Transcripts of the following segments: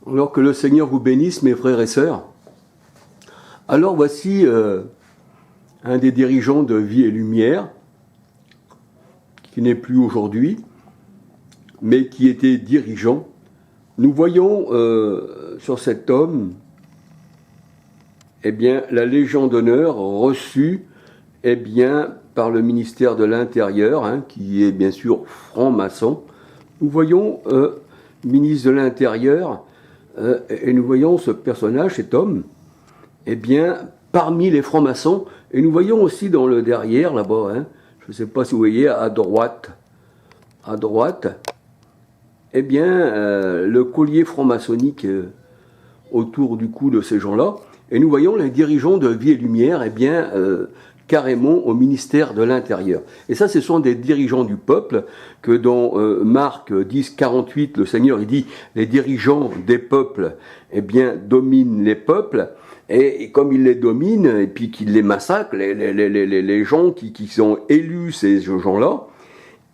Alors que le Seigneur vous bénisse, mes frères et sœurs. Alors voici un des dirigeants de Vie et Lumière, qui n'est plus aujourd'hui, mais qui était dirigeant. Nous voyons sur cet homme la Légion d'honneur reçue par le ministère de l'Intérieur, qui est bien sûr franc-maçon. Nous voyons ministre de l'Intérieur, et nous voyons ce personnage, cet homme, parmi les francs-maçons, et nous voyons aussi dans le derrière, là-bas, je ne sais pas si vous voyez, à droite, le collier franc-maçonnique autour du cou de ces gens-là, et nous voyons les dirigeants de Vie et Lumière, carrément au ministère de l'Intérieur. Et ça, ce sont des dirigeants du peuple, que dans Marc 10, 48, le Seigneur il dit, les dirigeants des peuples, dominent les peuples, et comme ils les dominent, et puis qu'ils les massacrent, les gens qui sont élus, ces gens-là,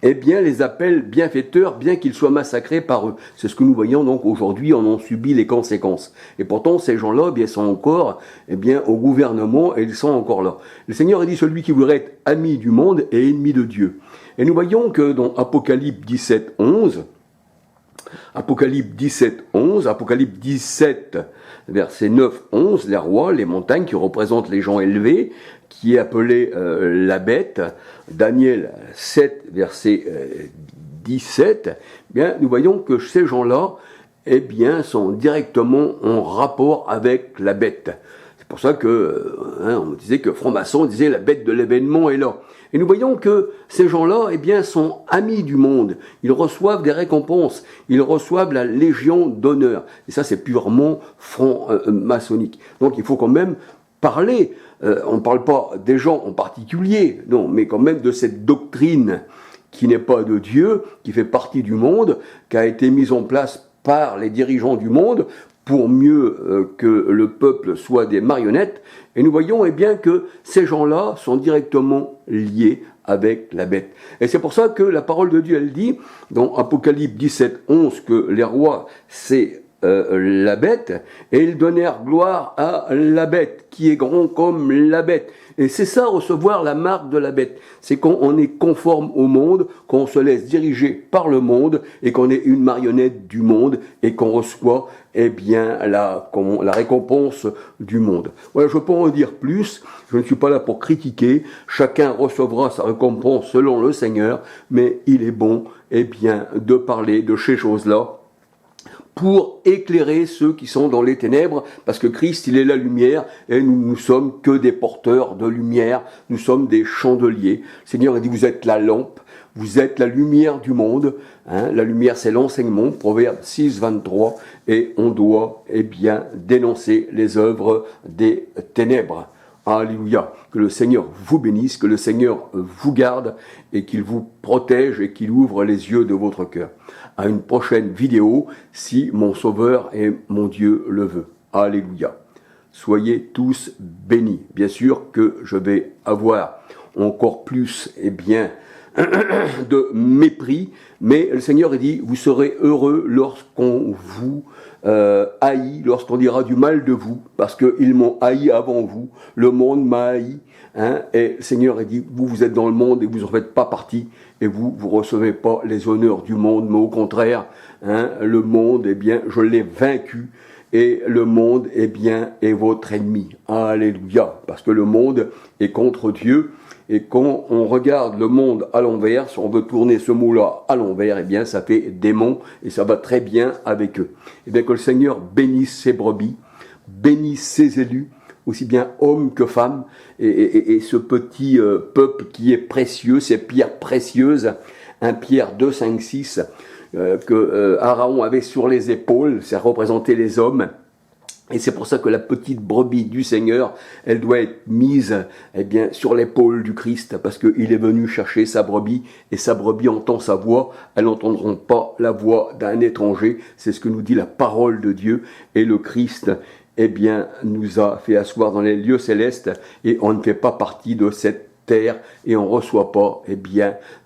les appellent bienfaiteurs, bien qu'ils soient massacrés par eux. C'est ce que nous voyons donc aujourd'hui, on en subit les conséquences. Et pourtant, ces gens-là, sont encore, au gouvernement, et ils sont encore là. Le Seigneur a dit, celui qui voudrait être ami du monde est ennemi de Dieu. Et nous voyons que dans Apocalypse 17, 11, Apocalypse 17, verset 9, 11, les rois, les montagnes qui représentent les gens élevés, qui est appelé la bête, Daniel 7, verset 17, nous voyons que ces gens-là, sont directement en rapport avec la bête. C'est pour ça que, on disait que franc-maçon disait la bête de l'événement est là. Et nous voyons que ces gens-là, sont amis du monde. Ils reçoivent des récompenses. Ils reçoivent la Légion d'honneur. Et ça, c'est purement franc-maçonnique. Donc, il faut quand même parler. On ne parle pas des gens en particulier, non, mais quand même de cette doctrine qui n'est pas de Dieu, qui fait partie du monde, qui a été mise en place par les dirigeants du monde pour mieux que le peuple soit des marionnettes. Et nous voyons que ces gens-là sont directement liés avec la bête. Et c'est pour ça que la parole de Dieu, elle dit, dans Apocalypse 17, 11, que les rois, c'est la bête, et ils donnèrent gloire à la bête, qui est grand comme la bête. Et c'est ça, recevoir la marque de la bête. C'est qu'on est conforme au monde, qu'on se laisse diriger par le monde, et qu'on est une marionnette du monde, et qu'on reçoit, la récompense du monde. Voilà, je peux en dire plus, je ne suis pas là pour critiquer, chacun recevra sa récompense selon le Seigneur, mais il est bon, de parler de ces choses-là, pour éclairer ceux qui sont dans les ténèbres, parce que Christ, il est la lumière, et nous ne sommes que des porteurs de lumière, nous sommes des chandeliers. Le Seigneur a dit, vous êtes la lampe, vous êtes la lumière du monde, la lumière c'est l'enseignement, Proverbe 6, 23, et on doit, dénoncer les œuvres des ténèbres. Alléluia. Que le Seigneur vous bénisse, que le Seigneur vous garde et qu'il vous protège et qu'il ouvre les yeux de votre cœur. À une prochaine vidéo, si mon Sauveur et mon Dieu le veut. Alléluia. Soyez tous bénis. Bien sûr que je vais avoir encore plus, de mépris, mais le Seigneur a dit, vous serez heureux lorsqu'on vous haït, lorsqu'on dira du mal de vous, parce qu'ils m'ont haï avant vous, le monde m'a haï, et le Seigneur a dit, vous êtes dans le monde et vous n'en faites pas partie, et vous recevez pas les honneurs du monde, mais au contraire, le monde, je l'ai vaincu, et le monde, est votre ennemi. Alléluia, parce que le monde est contre Dieu, et quand on regarde le monde à l'envers, si on veut tourner ce mot-là à l'envers, ça fait démon, et ça va très bien avec eux. Que le Seigneur bénisse ses brebis, bénisse ses élus, aussi bien hommes que femmes, et ce petit peuple qui est précieux, ces pierres précieuses, 1 Pierre 2, 5, 6, que Aaron avait sur les épaules, ça représentait les hommes. Et c'est pour ça que la petite brebis du Seigneur, elle doit être mise sur l'épaule du Christ, parce qu'il est venu chercher sa brebis, et sa brebis entend sa voix, elles n'entendront pas la voix d'un étranger, c'est ce que nous dit la parole de Dieu, et le Christ, nous a fait asseoir dans les lieux célestes, et on ne fait pas partie de cette terre, et on ne reçoit pas,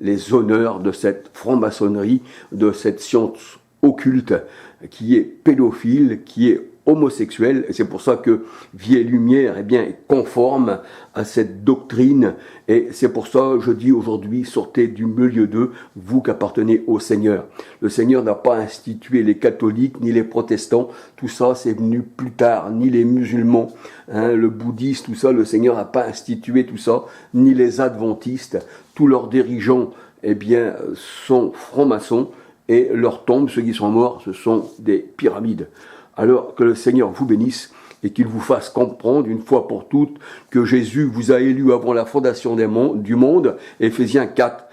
les honneurs de cette franc-maçonnerie, de cette science occulte, qui est pédophile, qui est homosexuel, et c'est pour ça que Vie et Lumière est conforme à cette doctrine, et c'est pour ça que je dis aujourd'hui, sortez du milieu d'eux, vous qui appartenez au Seigneur. Le Seigneur n'a pas institué les catholiques, ni les protestants, tout ça c'est venu plus tard, ni les musulmans, le bouddhiste, tout ça, le Seigneur n'a pas institué tout ça, ni les adventistes, tous leurs dirigeants, sont francs-maçons, et leurs tombes, ceux qui sont morts, ce sont des pyramides. Alors que le Seigneur vous bénisse et qu'il vous fasse comprendre une fois pour toutes que Jésus vous a élu avant la fondation du monde, Éphésiens 4,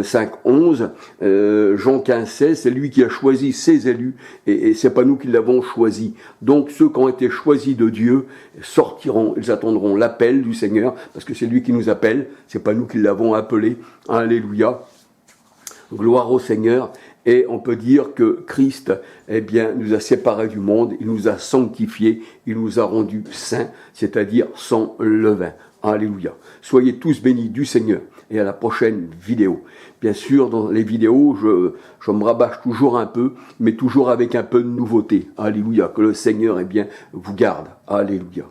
5, 11, Jean 15, 16, c'est lui qui a choisi ses élus et c'est pas nous qui l'avons choisi. Donc ceux qui ont été choisis de Dieu sortiront, ils attendront l'appel du Seigneur parce que c'est lui qui nous appelle, c'est pas nous qui l'avons appelé. Alléluia. Gloire au Seigneur. Et on peut dire que Christ, nous a séparés du monde, il nous a sanctifiés, il nous a rendus saints, c'est-à-dire sans levain. Alléluia. Soyez tous bénis du Seigneur et à la prochaine vidéo. Bien sûr, dans les vidéos, je me rabâche toujours un peu, mais toujours avec un peu de nouveauté. Alléluia. Que le Seigneur, vous garde. Alléluia.